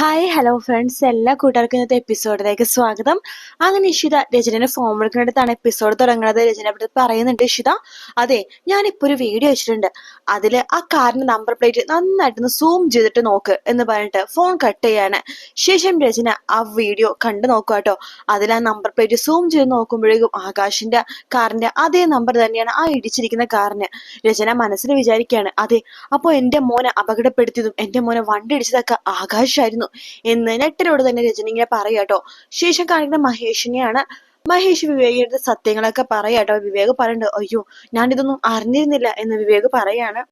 Hi hello friends, എല്ലാ കൂട്ടുകാർക്കും ഇന്നത്തെ എപ്പിസോഡിലേക്ക് സ്വാഗതം. അങ്ങനെ ഇഷിത രചനയുടെ ഫോം എടുക്കുന്നിടത്താണ് എപ്പിസോഡ് തുടങ്ങുന്നത്. രചന ഇവിടെ പറയുന്നുണ്ട്, ഇഷിത അതെ, ഞാനിപ്പോ ഒരു വീഡിയോ വെച്ചിട്ടുണ്ട്, അതില് ആ കാറിന്റെ നമ്പർ പ്ലേറ്റ് നന്നായിട്ടൊന്ന് സൂം ചെയ്തിട്ട് നോക്ക് എന്ന് പറഞ്ഞിട്ട് ഫോൺ കട്ട് ചെയ്യാണ്. ശേഷം രചന ആ വീഡിയോ കണ്ടു നോക്കുക കേട്ടോ. അതിൽ ആ നമ്പർ പ്ലേറ്റ് സൂം ചെയ്ത് നോക്കുമ്പോഴേക്കും ആകാശിന്റെ കാറിന്റെ അതേ നമ്പർ തന്നെയാണ് ആ ഇടിച്ചിരിക്കുന്ന കാറിന്. രചന മനസ്സിൽ വിചാരിക്കുകയാണ്, അതെ, അപ്പൊ എന്റെ മോനെ അപകടപ്പെടുത്തിയതും എന്റെ മോനെ വണ്ടി ഇടിച്ചതൊക്കെ ആകാശായിരുന്നു എന്ന് നെട്ടിനോട് തന്നെ രജനി ഇങ്ങനെ പറയാട്ടോ. ശേഷം കാണിക്കുന്ന മഹേഷിനെയാണ്. മഹേഷ് വിവേകിന്റെ സത്യങ്ങളൊക്കെ പറയാട്ടോ. വിവേക് പറയുന്നുണ്ട്, അയ്യോ, ഞാനിതൊന്നും അറിഞ്ഞിരുന്നില്ല എന്ന് വിവേക് പറയാണ്.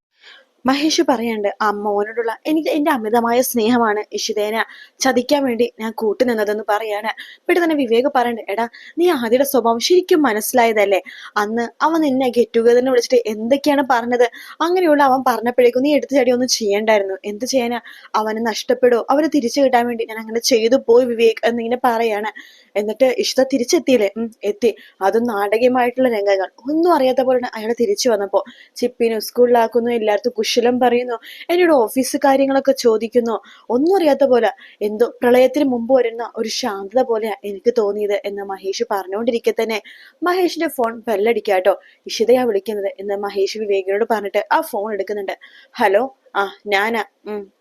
മഹേഷ് പറയണ്ട്, അമ്മോനോടുള്ള എനിക്ക് എന്റെ അമിതമായ സ്നേഹമാണ് ഇഷിതേനെ ചതിക്കാൻ വേണ്ടി ഞാൻ കൂട്ടുനിന്നതെന്ന് പറയാണ്. പെട്ടെന്ന് തന്നെ വിവേക് പറയണ്ട്, എടാ, നീ ആദ്യയുടെ സ്വഭാവം ശരിക്കും മനസ്സിലായതല്ലേ? അന്ന് അവൻ നിന്നെ ഗെറ്റ് ടുഗദറിനെ വിളിച്ചിട്ട് എന്തൊക്കെയാണ് പറഞ്ഞത്? അങ്ങനെയുള്ള അവൻ പറഞ്ഞപ്പോഴേക്കും നീ എടുത്തു ചടി ഒന്നും ചെയ്യണ്ടായിരുന്നു. എന്ത് ചെയ്യാനാ? അവന് നഷ്ടപ്പെടുമോ? അവന് തിരിച്ചു കിട്ടാൻ വേണ്ടി ഞാൻ അങ്ങനെ ചെയ്തു പോയി വിവേക് എന്നിങ്ങനെ പറയാണ്. എന്നിട്ട് ഇഷിത തിരിച്ചെത്തിയില്ലേ? എത്തി. അതും നാടകീയമായിട്ടുള്ള രംഗങ്ങൾ. ഒന്നും അറിയാത്ത പോലെ അയാൾ തിരിച്ചു വന്നപ്പോ ചിപ്പിനെ സ്കൂളിലാക്കുന്നു, എല്ലായിടത്തും കുശലം പറയുന്നു, എന്നോട് ഓഫീസ് കാര്യങ്ങളൊക്കെ ചോദിക്കുന്നു. ഒന്നും അറിയാത്ത പോലെ എന്തോ പ്രളയത്തിന് മുമ്പ് വരുന്ന ഒരു ശാന്തത പോലെയാ എനിക്ക് തോന്നിയത് എന്ന് മഹേഷ് പറഞ്ഞുകൊണ്ടിരിക്കെ തന്നെ മഹേഷിന്റെ ഫോൺ ബെല്ലടിക്കാട്ടോ. ഇഷിതയാ വിളിക്കുന്നത് എന്ന് മഹേഷ് വിവേകിനോട് പറഞ്ഞിട്ട് ആ ഫോൺ എടുക്കുന്നുണ്ട്. ഹലോ, ആ ഞാനാ.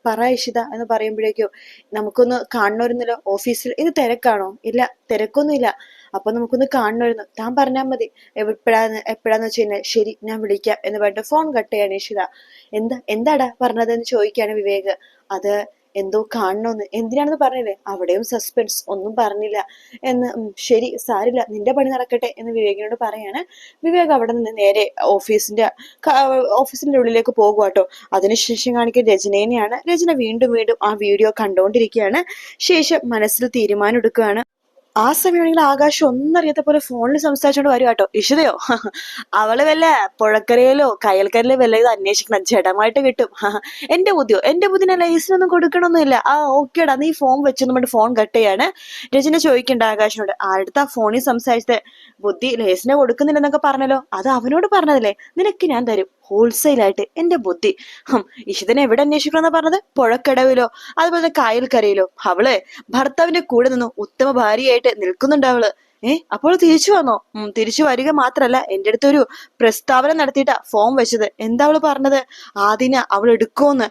പറ ഇഷിത എന്ന് പറയുമ്പോഴേക്കും, നമുക്കൊന്ന് കാണണമായിരുന്നല്ലോ ഓഫീസിൽ. ഇത് തിരക്കാണോ? ഇല്ല, തിരക്കൊന്നുമില്ല. അപ്പൊ നമുക്കൊന്ന് കാണണമായിരുന്നു. താൻ പറഞ്ഞാൽ മതി എപ്പോഴാന്ന് വെച്ച് കഴിഞ്ഞാൽ ശരി, ഞാൻ വിളിക്കാം എന്ന് പറഞ്ഞിട്ട് ഫോൺ കട്ട് ചെയ്യാണ് ഇഷിത. എന്താടാ പറഞ്ഞതെന്ന് ചോദിക്കാണ് വിവേക്. അത് എന്തോ കാണണോന്ന്. എന്തിനാണെന്ന് പറഞ്ഞില്ലേ? അവിടെയും സസ്പെൻസ്. ഒന്നും പറഞ്ഞില്ല എന്ന്. ശരി, സാരില്ല, നിന്റെ പണി നടക്കട്ടെ എന്ന് വിവേകിനോട് പറയാണ്. വിവേക് അവിടെ നിന്ന് നേരെ ഓഫീസിന്റെ ഉള്ളിലേക്ക് പോകുവാട്ടോ. അതിനുശേഷം കാണിക്കുന്ന രചനേനെയാണ്. രചന വീണ്ടും വീണ്ടും ആ വീഡിയോ കണ്ടുകൊണ്ടിരിക്കുകയാണ്. ശേഷം മനസ്സിൽ തീരുമാനം എടുക്കുകയാണ്. ആ സമയമാണെങ്കിൽ ആകാശം ഒന്നറിയാത്ത പോലെ ഫോണിൽ സംസാരിച്ചോണ്ട് വരും കേട്ടോ. ഇഷിതയോ അവള് വല്ല പുഴക്കരയിലോ കയൽക്കരയിലോ വല്ല ഇത് അന്വേഷിക്കണം, ജഡമായിട്ട് കിട്ടും. എന്റെ ബുദ്ധിനെ ലൈസിനൊന്നും കൊടുക്കണമൊന്നുമില്ല. ആ ഓക്കേടാ, നീ ഫോൺ വെച്ചെന്ന് പറഞ്ഞിട്ട് ഫോൺ കട്ട് ചെയ്യാണ്. രചന ചോദിക്കണ്ട ആകാശിനോട്, ആടുത്ത ഫോണിൽ സംസാരിച്ചത് ബുദ്ധി ലേസിനെ കൊടുക്കുന്നില്ലെന്നൊക്കെ പറഞ്ഞല്ലോ, അത് അവനോട് പറഞ്ഞതല്ലേ? നിനക്ക് ഞാൻ തരും ഹോൾസെയിലായിട്ട് എന്റെ ബുദ്ധി. ഇഷിതനെ എവിടെ അന്വേഷിക്കണമെന്ന് പറഞ്ഞത്? പുഴക്കടവിലോ അതുപോലെ കായൽക്കരയിലോ? അവള് ഭർത്താവിന്റെ കൂടെ നിന്നു ഉത്തമ ഭാര്യയായിട്ട് നിൽക്കുന്നുണ്ട് അവള്. അപ്പോൾ തിരിച്ചു വന്നോ? തിരിച്ചു വരിക മാത്രല്ല, എന്റെ അടുത്തൊരു പ്രസ്താവന നടത്തിയിട്ടാ ഫോൺ വെച്ചത്. എന്താ അവള് പറഞ്ഞത്? ആദ്യം അവൾ എടുക്കുമെന്ന്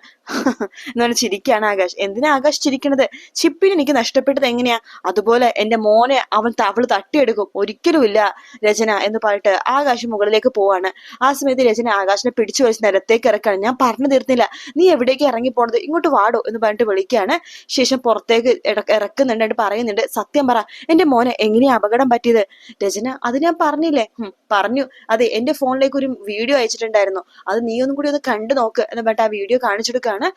എന്ന് പറഞ്ഞ് ചിരിക്കാണ് ആകാശ്. എന്തിനാ ആകാശ് ചിരിക്കണത്? ചിപ്പിന് എനിക്ക് നഷ്ടപ്പെട്ടത് എങ്ങനെയാ, അതുപോലെ എന്റെ മോനെ അവള് തട്ടിയെടുക്കും. ഒരിക്കലും ഇല്ല രചന എന്ന് പറഞ്ഞിട്ട് ആകാശ് മുകളിലേക്ക് പോവാണ്. ആ സമയത്ത് രചന ആകാശിനെ പിടിച്ചു വെച്ച് നിലത്തേക്ക് ഇറക്കാണ്. ഞാൻ പറഞ്ഞു തീർന്നില്ല, നീ എവിടേക്ക് ഇറങ്ങി പോണത്? ഇങ്ങോട്ട് വാടോ എന്ന് പറഞ്ഞിട്ട് വിളിക്കാണ്. ശേഷം പുറത്തേക്ക് ഇറക്കുന്നുണ്ട്. പറയുന്നുണ്ട്, സത്യം പറ, എന്റെ മോനെ എങ്ങനെയാ അപകടം പറ്റിയത്? രചന, അത് ഞാൻ പറഞ്ഞില്ലേ? പറഞ്ഞു. അതെ, എന്റെ ഫോണിലേക്ക് ഒരു വീഡിയോ അയച്ചിട്ടുണ്ടായിരുന്നു, അത് നീ ഒന്നും കൂടി ഒന്ന് കണ്ടു നോക്ക് എന്ന് പറഞ്ഞിട്ട് ആ വീഡിയോ കാണിച്ചെടുക്കാണ്.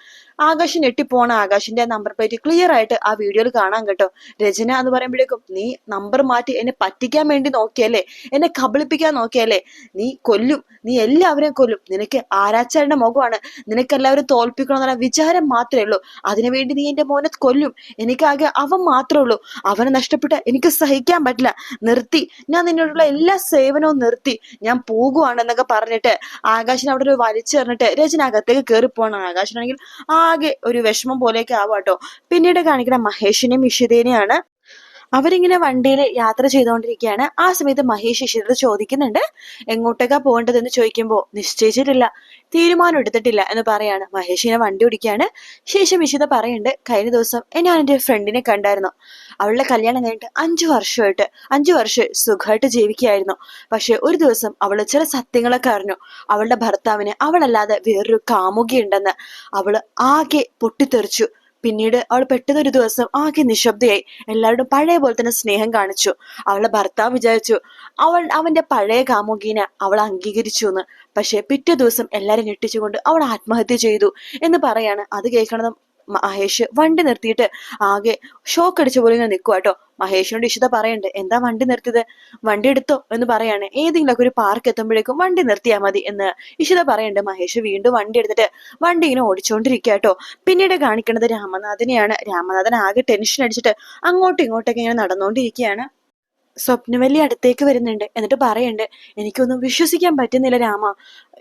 ആകാശ് ഞെട്ടിപ്പോണ. ആകാശിന്റെ നമ്പർ പ്ലേറ്റ് ക്ലിയർ ആയിട്ട് ആ വീഡിയോയിൽ കാണാൻ കേട്ടോ. രചന എന്ന് പറയുമ്പോഴേക്കും, നീ നമ്പർ മാറ്റി എന്നെ പറ്റിക്കാൻ വേണ്ടി നോക്കിയല്ലേ? എന്നെ കബളിപ്പിക്കാൻ നോക്കിയല്ലേ? നീ കൊല്ലും, നീ എല്ലാവരെയും കൊല്ലും. നിനക്ക് ആരാച്ചാരുടെ മുഖമാണ്. നിനക്ക് എല്ലാവരും തോൽപ്പിക്കണമെന്നുള്ള വിചാരം മാത്രമേ ഉള്ളൂ. അതിനുവേണ്ടി നീ എന്റെ മോനെ കൊല്ലും. എനിക്കാകെ അവൻ മാത്രമേ ഉള്ളൂ. അവനെ നഷ്ടപ്പെട്ട എനിക്ക് സഹിക്കാൻ പറ്റില്ല. നിർത്തി, ഞാൻ നിന്നോടുള്ള എല്ലാ സേവനവും നിർത്തി, ഞാൻ പോകുവാണെന്നൊക്കെ പറഞ്ഞിട്ട് ആകാശിനെ അവിടെ ഒരു വലിച്ചെറിഞ്ഞിട്ട് രചന അകത്തേക്ക് കയറി പോകണം. ആകാശനാണെങ്കിൽ ആകെ ഒരു വിഷമം പോലെയൊക്കെ ആവാട്ടോ. പിന്നീട് കാണിക്കുന്ന മഹേഷിനെയും ഇഷിതേനെയാണ്. അവരിങ്ങനെ വണ്ടിയിൽ യാത്ര ചെയ്തുകൊണ്ടിരിക്കുകയാണ്. ആ സമയത്ത് മഹേഷ് ഇഷിതയോട് ചോദിക്കുന്നുണ്ട്, എങ്ങോട്ടേക്കാ പോകേണ്ടതെന്ന് ചോദിക്കുമ്പോൾ നിശ്ചയിച്ചിട്ടില്ല, തീരുമാനം എടുത്തിട്ടില്ല എന്ന് പറയാണ്. മഹേഷിനെ വണ്ടി ഓടിക്കുകയാണ്. ശേഷം ഇഷിത പറയുന്നുണ്ട്, കഴിഞ്ഞ ദിവസം ഞാൻ എൻ്റെ ഫ്രണ്ടിനെ കണ്ടായിരുന്നു. അവളുടെ കല്യാണം കഴിഞ്ഞിട്ട് 5 വർഷം സുഖമായിട്ട് ജീവിക്കുകയായിരുന്നു. പക്ഷെ ഒരു ദിവസം അവള് ചില സത്യങ്ങളൊക്കെ അറിഞ്ഞു. അവളുടെ ഭർത്താവിന് അവളല്ലാതെ വേറൊരു കാമുകിയുണ്ടെന്ന്. അവള് ആകെ പൊട്ടിത്തെറിച്ചു. പിന്നീട് അവൾ പെട്ടെന്ന് ഒരു ദിവസം ആകെ നിശബ്ദയായി. എല്ലാവരും പഴയ പോലെ തന്നെ സ്നേഹം കാണിച്ചു. അവളുടെ ഭർത്താവ് വിചാരിച്ചു അവന്റെ പഴയ കാമുകീനെ അവൾ അംഗീകരിച്ചു എന്ന്. പക്ഷെ പിറ്റേ ദിവസം എല്ലാരും ഞെട്ടിച്ചുകൊണ്ട് അവൾ ആത്മഹത്യ ചെയ്തു എന്ന് പറയാണ്. അത് കേൾക്കണത് മഹേഷ് വണ്ടി നിർത്തിയിട്ട് ആകെ ഷോക്ക് അടിച്ച പോലെ ഇങ്ങനെ നിൽക്കുക കേട്ടോ. മഹേഷിനോട് ഇഷിത പറയുന്നുണ്ട്, എന്താ വണ്ടി നിർത്തിയത്? വണ്ടി എടുത്തോ എന്ന് പറയാണ്. ഏതെങ്കിലുമൊക്കെ ഒരു പാർക്ക് എത്തുമ്പോഴേക്കും വണ്ടി നിർത്തിയാൽ മതി എന്ന് ഇഷിത പറയുന്നുണ്ട്. മഹേഷ് വീണ്ടും വണ്ടി എടുത്തിട്ട് വണ്ടി ഇങ്ങനെ ഓടിച്ചോണ്ടിരിക്കുക കേട്ടോ. പിന്നീട് കാണിക്കുന്നത് രാമനാഥനെയാണ്. രാമനാഥൻ ആകെ ടെൻഷൻ അടിച്ചിട്ട് അങ്ങോട്ടും ഇങ്ങോട്ടൊക്കെ ഇങ്ങനെ നടന്നുകൊണ്ടിരിക്കുകയാണ്. സ്വപ്നവല്ലി അടുത്തേക്ക് വരുന്നുണ്ട്. എന്നിട്ട് പറയണ്ട്, എനിക്കൊന്നും വിശ്വസിക്കാൻ പറ്റുന്നില്ല രാമ.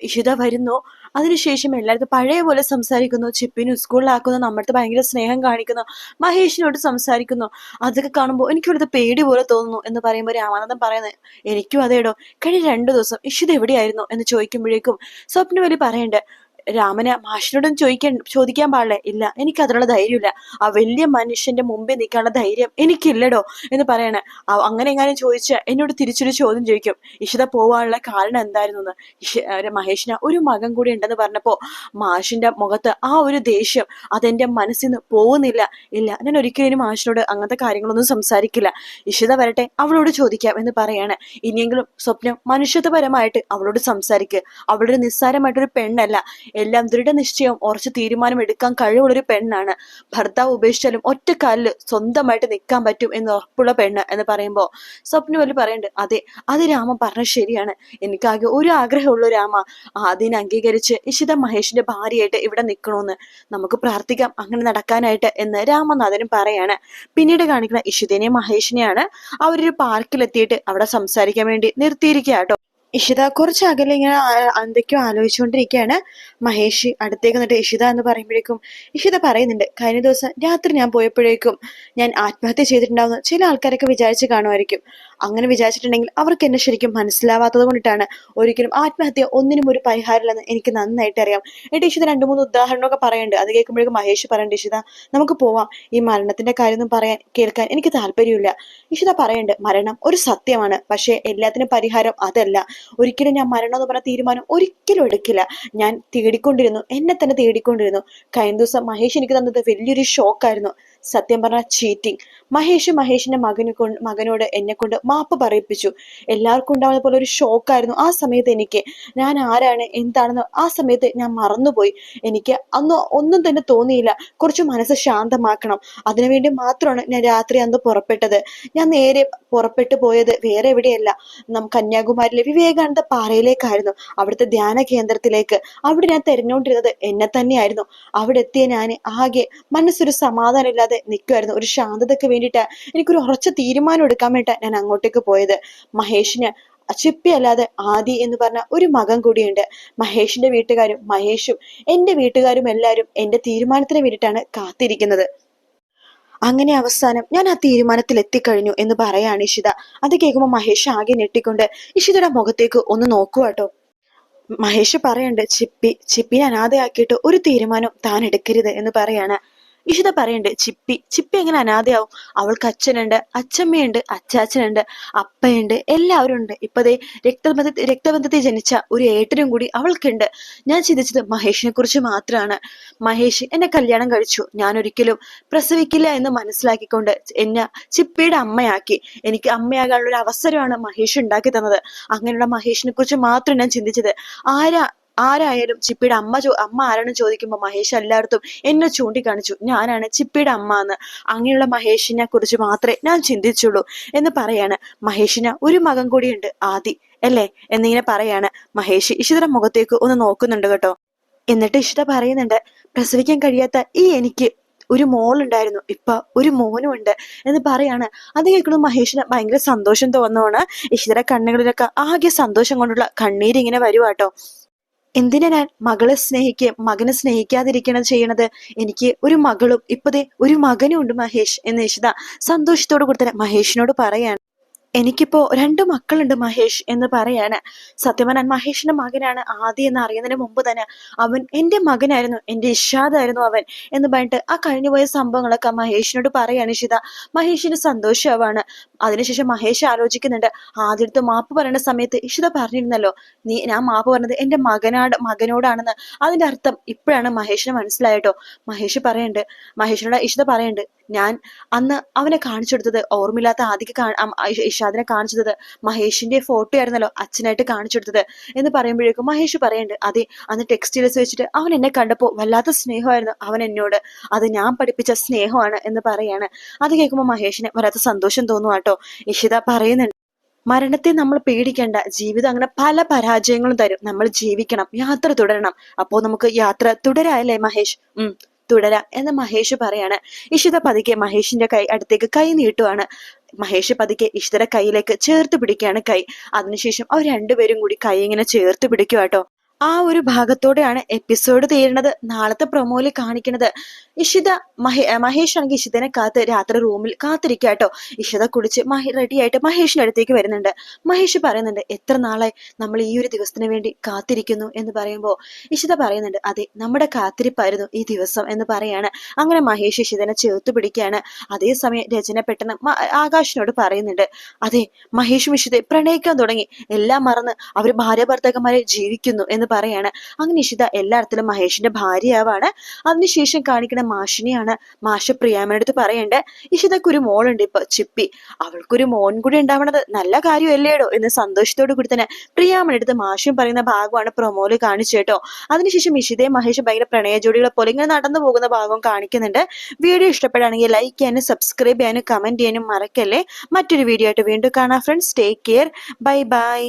ഇഷിത വരുന്നു. അതിനുശേഷം എല്ലായിടത്തും പഴയ പോലെ സംസാരിക്കുന്നു. ചിപ്പിന് സ്കൂളിലാക്കുന്നു. നമ്മുടെ ഭയങ്കര സ്നേഹം കാണിക്കുന്നു. മഹേഷിനോട് സംസാരിക്കുന്നു. അതൊക്കെ കാണുമ്പോൾ എനിക്കിവിടുത്തെ പേടി പോലെ തോന്നുന്നു എന്ന് പറയുമ്പോൾ രാമാനന്ദൻ പറയുന്നത്, എനിക്കും അതേടോ. കഴിഞ്ഞ 2 ദിവസം ഇഷിത എവിടെയായിരുന്നു എന്ന് ചോദിക്കുമ്പോഴേക്കും സ്വപ്നവല്ലി പറയണ്ട്, രാമന് മാഷിനോടും ചോദിക്കാൻ പാടില്ലേ? ഇല്ല, എനിക്ക് അതിനുള്ള ധൈര്യമില്ല. ആ വലിയ മനുഷ്യന്റെ മുമ്പിൽ നിൽക്കാനുള്ള ധൈര്യം എനിക്കില്ലടോ എന്ന് പറയണേ. അങ്ങനെ എങ്ങാനും ചോദിച്ച എന്നോട് തിരിച്ചൊരു ചോദ്യം ചോദിക്കും, ഇഷിത പോവാനുള്ള കാരണം എന്തായിരുന്നു എന്ന്. മഹേഷിന് ഒരു മകൻ കൂടി ഉണ്ടെന്ന് പറഞ്ഞപ്പോ മാഷിന്റെ മുഖത്ത് ആ ഒരു ദേഷ്യം അതെന്റെ മനസ്സിൽ നിന്ന് പോകുന്നില്ല. ഇല്ല, ഞാൻ ഒരിക്കലും മാഷിനോട് അങ്ങനത്തെ കാര്യങ്ങളൊന്നും സംസാരിക്കില്ല. ഇഷിത വരട്ടെ, അവളോട് ചോദിക്കാം എന്ന് പറയാണ്. ഇനിയെങ്കിലും സ്വപ്നം മനുഷ്യത്വപരമായിട്ട് അവളോട് സംസാരിക്കുക. അവളൊരു നിസ്സാരമായിട്ടൊരു പെണ്ണല്ല. എല്ലാം ദൃഢനിശ്ചയവും ഉറച്ച തീരുമാനം എടുക്കാൻ കഴിവുള്ളൊരു പെണ്ണാണ്. ഭർത്താവ് ഉപേക്ഷിച്ചാലും ഒറ്റക്കാലില് സ്വന്തമായിട്ട് നിൽക്കാൻ പറ്റും എന്ന് ഉറപ്പുള്ള പെണ്ണ് എന്ന് പറയുമ്പോ സ്വപ്നവല്ലി പറയുന്നുണ്ട്, അതെ, അത് രാമ പറഞ്ഞത് ശരിയാണ്. എനിക്കാകെ ഒരു ആഗ്രഹമുള്ളൂ രാമ, അതിനെ അംഗീകരിച്ച് ഇഷിത മഹേഷിന്റെ ഭാര്യയായിട്ട് ഇവിടെ നിൽക്കണമെന്ന്. നമുക്ക് പ്രാർത്ഥിക്കാം അങ്ങനെ നടക്കാനായിട്ട് എന്ന് രാമനാഥനും പറയാണ്. പിന്നീട് കാണിക്കുന്ന ഇഷിതനെയും മഹേഷിനെയാണ്. അവരൊരു പാർക്കിലെത്തിയിട്ട് അവിടെ സംസാരിക്കാൻ വേണ്ടി നിർത്തിയിരിക്കുക. ഇഷിത കുറച്ച് അകലെ ഇങ്ങനെ എന്തൊക്കെയോ ആലോചിച്ചുകൊണ്ടിരിക്കുകയാണ്. മഹേഷ് അടുത്തേക്ക് വന്നിട്ട് ഇഷിത എന്ന് പറയുമ്പോഴേക്കും ഇഷിത പറയുന്നുണ്ട്, കഴിഞ്ഞ ദിവസം രാത്രി ഞാൻ പോയപ്പോഴേക്കും ഞാൻ ആത്മഹത്യ ചെയ്തിട്ടുണ്ടാവുന്ന ചില ആൾക്കാരൊക്കെ വിചാരിച്ച് കാണുമായിരിക്കും. അങ്ങനെ വിചാരിച്ചിട്ടുണ്ടെങ്കിൽ അവർക്ക് എന്നെ ശരിക്കും മനസ്സിലാവാത്തത് കൊണ്ടിട്ടാണ്. ഒരിക്കലും ആത്മഹത്യ ഒന്നിനും ഒരു പരിഹാരമില്ലെന്ന് എനിക്ക് നന്നായിട്ട് അറിയാം. എന്നിട്ട് ഇഷിത 2-3 ഉദാഹരണമൊക്കെ പറയുന്നുണ്ട്. അത് കേൾക്കുമ്പോഴേക്കും മഹേഷ് പറയുന്നുണ്ട്, ഇഷിത നമുക്ക് പോവാം, ഈ മരണത്തിന്റെ കാര്യമൊന്നും കേൾക്കാൻ എനിക്ക് താല്പര്യമില്ല. ഇഷിത പറയുന്നുണ്ട്, മരണം ഒരു സത്യമാണ്, പക്ഷെ എല്ലാത്തിനും പരിഹാരം അതല്ല. ഒരിക്കലും ഞാൻ മരണം എന്ന് പറഞ്ഞ തീരുമാനം ഒരിക്കലും എടുക്കില്ല. ഞാൻ തേടിക്കൊണ്ടിരുന്നു, എന്നെ തന്നെ തേടിക്കൊണ്ടിരുന്നു. കഴിഞ്ഞ ദിവസം മഹേഷ് എനിക്ക് തന്നത് വലിയൊരു ഷോക്കായിരുന്നു. സത്യം പറഞ്ഞ ചീറ്റിംഗ്. മഹേഷിന്റെ മകനോട് എന്നെ കൊണ്ട് മാപ്പ് പറയിപ്പിച്ചു. എല്ലാവർക്കും ഉണ്ടാവുന്ന പോലെ ഒരു ഷോക്കായിരുന്നു ആ സമയത്ത് എനിക്ക്. ഞാൻ ആരാണ് എന്താണെന്ന് ആ സമയത്ത് ഞാൻ മറന്നുപോയി. എനിക്ക് അന്ന് ഒന്നും തന്നെ തോന്നിയില്ല. കുറച്ച് മനസ്സ് ശാന്തമാക്കണം, അതിനുവേണ്ടി മാത്രമാണ് ഞാൻ രാത്രി അന്ന് പുറപ്പെട്ടത്. ഞാൻ നേരെ പുറപ്പെട്ടു പോയത് വേറെ എവിടെയല്ല, കന്യാകുമാരിയിലെ വിവേകാനന്ദ പാറയിലേക്കായിരുന്നു, അവിടുത്തെ ധ്യാന കേന്ദ്രത്തിലേക്ക്. അവിടെ ഞാൻ തെരഞ്ഞുകൊണ്ടിരുന്നത് എന്നെ തന്നെയായിരുന്നു. അവിടെ എത്തിയ ഞാൻ ആകെ മനസ്സൊരു സമാധാനം ഇല്ലാതെ നിൽക്കുമായിരുന്നു. ഒരു ശാന്തതയ്ക്ക് വേണ്ടിയിട്ട്, എനിക്കൊരു ഉറച്ച തീരുമാനം എടുക്കാൻ വേണ്ടിയിട്ടാണ് ഞാൻ അങ്ങോട്ടേക്ക് പോയത്. മഹേഷിന് ചിപ്പി അല്ലാതെ ആദി എന്ന് പറഞ്ഞ ഒരു മകൻ കൂടിയുണ്ട്. മഹേഷിന്റെ വീട്ടുകാരും മഹേഷും എന്റെ വീട്ടുകാരും എല്ലാവരും എന്റെ തീരുമാനത്തിന് വേണ്ടിയിട്ടാണ് കാത്തിരിക്കുന്നത്. അങ്ങനെ അവസാനം ഞാൻ ആ തീരുമാനത്തിൽ എത്തിക്കഴിഞ്ഞു എന്ന് പറയാണ് ഇഷിത. അത് കേൾക്കുമ്പോൾ മഹേഷ് ആകെ ഞെട്ടിക്കൊണ്ട് ഇഷിതയുടെ മുഖത്തേക്ക് ഒന്ന് നോക്കുവാട്ടോ. മഹേഷ് പറയണ്ട്, ചിപ്പിനെ അനാഥയാക്കിയിട്ട് ഒരു തീരുമാനം താൻ എടുക്കരുത് എന്ന് പറയാണ്. ഇഷിത പറയണ്ട്, ചിപ്പി എങ്ങനെ അനാഥയാവും? അവൾക്ക് അച്ഛനുണ്ട്, അച്ഛമ്മയുണ്ട്, അച്ചാച്ചനുണ്ട്, അപ്പയുണ്ട്, എല്ലാവരും ഉണ്ട്. ഇപ്പതേ രക്തബന്ധത്തിൽ ജനിച്ച ഒരു ഏട്ടനും കൂടി അവൾക്കുണ്ട്. ഞാൻ ചിന്തിച്ചത് മഹേഷിനെ കുറിച്ച് മാത്രമാണ്. മഹേഷ് എന്നെ കല്യാണം കഴിച്ചു, ഞാൻ ഒരിക്കലും പ്രസവിക്കില്ല എന്ന് മനസ്സിലാക്കിക്കൊണ്ട് എന്നെ ചിപ്പിയുടെ അമ്മയാക്കി. എനിക്ക് അമ്മയാകാനുള്ള ഒരു അവസരമാണ് മഹേഷ് ഉണ്ടാക്കി തന്നത്. അങ്ങനെയുള്ള മഹേഷിനെ കുറിച്ച് മാത്രം ഞാൻ ചിന്തിച്ചത്. ആരായാലും ചിപ്പിയുടെ അമ്മ ആരാണെന്ന് ചോദിക്കുമ്പോൾ മഹേഷ് എല്ലായിടത്തും എന്നെ ചൂണ്ടിക്കാണിച്ചു, ഞാനാണ് ചിപ്പിയുടെ അമ്മ എന്ന്. അങ്ങനെയുള്ള മഹേഷിനെ കുറിച്ച് മാത്രമേ ഞാൻ ചിന്തിച്ചുള്ളൂ എന്ന് പറയാണ്. മഹേഷിന് ഒരു മകൻ കൂടിയുണ്ട്, ആദി അല്ലേ എന്നിങ്ങനെ പറയാണ്. മഹേഷ് ഇഷിതയുടെ മുഖത്തേക്ക് ഒന്ന് നോക്കുന്നുണ്ട് കേട്ടോ. എന്നിട്ട് ഇഷിത പറയുന്നുണ്ട്, പ്രസവിക്കാൻ കഴിയാത്ത ഈ എനിക്ക് ഒരു മോളുണ്ടായിരുന്നു, ഇപ്പൊ ഒരു മോനും ഉണ്ട് എന്ന് പറയാണ്. അത് കേൾക്കുന്നത് മഹേഷിന് ഭയങ്കര സന്തോഷം തോന്നുവാണ്. ഇഷിതയുടെ കണ്ണുകളിലൊക്കെ ആകെ സന്തോഷം കൊണ്ടുള്ള കണ്ണീരിങ്ങനെ വരുവാട്ടോ. എന്തിനാ ഞാൻ മകളെ സ്നേഹിക്കുകയും മകനെ സ്നേഹിക്കാതിരിക്കണം ചെയ്യണത്? എനിക്ക് ഒരു മകളും ഇപ്പതേ ഒരു മകനും ഉണ്ട് മഹേഷ് എന്ന് ഇഷിത സന്തോഷത്തോടു കൂടി തന്നെ മഹേഷിനോട് പറയാണ്. എനിക്കിപ്പോ 2 മക്കളുണ്ട് മഹേഷ് എന്ന് പറയാണ്. സത്യം പറഞ്ഞാൽ മഹേഷിന്റെ മകനാണ് ആദി എന്ന് അറിയുന്നതിന് മുമ്പ് തന്നെ അവൻ എന്റെ മകനായിരുന്നു, എന്റെ ഇഷാദായിരുന്നു അവൻ എന്ന് പറഞ്ഞിട്ട് ആ കഴിഞ്ഞുപോയ സംഭവങ്ങളൊക്കെ മഹേഷിനോട് പറയാണ് ഇഷിത. മഹേഷിന് സന്തോഷമാവാണ്. അതിനുശേഷം മഹേഷ് ആലോചിക്കുന്നുണ്ട്, ആദ്യത്തെ മാപ്പ് പറയേണ്ട സമയത്ത് ഇഷിത പറഞ്ഞിരുന്നല്ലോ, ഞാൻ മാപ്പ് പറഞ്ഞത് എന്റെ മകനോടാണെന്ന്. അതിന്റെ അർത്ഥം ഇപ്പോഴാണ് മഹേഷിന് മനസ്സിലായിട്ടോ. മഹേഷിനോട് ഇഷിത പറയുന്നുണ്ട്, ഞാൻ അന്ന് അവനെ കാണിച്ചു കൊടുത്തത് ഓർമ്മയില്ലാത്ത ആദിക്ക് ഇഷാദിനെ കാണിച്ചത് മഹേഷിന്റെ ഫോട്ടോ ആയിരുന്നല്ലോ അച്ഛനായിട്ട് കാണിച്ചു കൊടുത്തത് എന്ന് പറയുമ്പോഴേക്കും മഹേഷ് പറയുന്നുണ്ട്, അതെ, അന്ന് ടെക്സ്റ്റൈൽസ് വെച്ചിട്ട് അവൻ എന്നെ കണ്ടപ്പോ വല്ലാത്ത സ്നേഹമായിരുന്നു അവൻ എന്നോട്, അത് ഞാൻ പഠിപ്പിച്ച സ്നേഹമാണ് എന്ന് പറയാണ്. അത് കേൾക്കുമ്പോൾ മഹേഷിന് വല്ലാത്ത സന്തോഷം തോന്നുവാട്ടോ. ഇഷിത പറയുന്നുണ്ട്, മരണത്തെ നമ്മൾ പേടിക്കേണ്ട, ജീവിതം അങ്ങനെ പല പരാജയങ്ങളും തരും, നമ്മൾ ജീവിക്കണം, യാത്ര തുടരണം. അപ്പോ നമുക്ക് യാത്ര തുടരാല്ലേ മഹേഷ്? തുടരാം എന്ന് മഹേഷ് പറയാണ്. ഇഷിത പതുക്കെ മഹേഷിന്റെ അടുത്തേക്ക് കൈ നീട്ടുവാണ്. മഹേഷ് പതുക്കെ ഇഷിതയുടെ കൈയിലേക്ക് ചേർത്ത് പിടിക്കുകയാണ് കൈ. അതിനുശേഷം അവർ രണ്ടുപേരും കൂടി കൈ ഇങ്ങനെ ചേർത്ത് പിടിക്കുവാട്ടോ. ആ ഒരു ഭാഗത്തോടെയാണ് എപ്പിസോഡ് തീരുന്നത്. നാളത്തെ പ്രൊമോയില് കാണിക്കുന്നത് ഇഷിത മഹേഷ് ആണെങ്കിൽ ഇഷിതനെ കാത്ത് രാത്രി റൂമിൽ കാത്തിരിക്കാട്ടോ. ഇഷിത കുടിച്ച് റെഡിയായിട്ട് മഹേഷിന്റെ അടുത്തേക്ക് വരുന്നുണ്ട്. മഹേഷ് പറയുന്നുണ്ട്, എത്ര നാളായി നമ്മൾ ഈ ഒരു ദിവസത്തിന് വേണ്ടി കാത്തിരിക്കുന്നു എന്ന് പറയുമ്പോ ഇഷിത പറയുന്നുണ്ട്, അതെ നമ്മുടെ കാത്തിരിപ്പായിരുന്നു ഈ ദിവസം എന്ന് പറയാണ്. അങ്ങനെ മഹേഷ് ഇഷിതനെ ചേർത്ത് പിടിക്കുകയാണ്. അതേസമയം രചന പെട്ടെന്ന് ആകാശിനോട് പറയുന്നുണ്ട്, അതെ മഹേഷും ഇഷിതയും പ്രണയിക്കാൻ തുടങ്ങി, എല്ലാം മറന്ന് അവർ ഭാര്യ ഭർത്താക്കന്മാരെ ജീവിക്കുന്നു എന്ന് പറയാണ്. അങ്ങനെ ഇഷിത എല്ലായിടത്തിലും മഹേഷിന്റെ ഭാര്യയാവാണ്. അതിനുശേഷം കാണിക്കുന്ന മാഷിനെയാണ്. മാഷ് പ്രിയാമ്മയുടെ അടുത്ത് പറയണ്ട്, ഇഷിതക്കൊരു മോളുണ്ട് ഇപ്പൊ ചിപ്പി, അവൾക്കൊരു മോൻ കൂടി ഉണ്ടാവണത് നല്ല കാര്യമല്ലേടോ എന്ന് സന്തോഷത്തോടു കൂടി തന്നെ പ്രിയാമ്മയുടെ അടുത്ത് മാഷും പറയുന്ന ഭാഗമാണ് പ്രൊമോയില് കാണിച്ചു കേട്ടോ. അതിനുശേഷം ഇഷിതയും മഹേഷും ഭയങ്കര പ്രണയ ജോഡികളെ പോലെ ഇങ്ങനെ നടന്നു പോകുന്ന ഭാഗം കാണിക്കുന്നുണ്ട്. വീഡിയോ ഇഷ്ടപ്പെടുകയാണെങ്കിൽ ലൈക്ക് ചെയ്യാനും സബ്സ്ക്രൈബ് ചെയ്യാനും കമന്റ് ചെയ്യാനും മറക്കല്ലേ. മറ്റൊരു വീഡിയോ ആയിട്ട് വീണ്ടും കാണാം friends. Take care. Bye bye.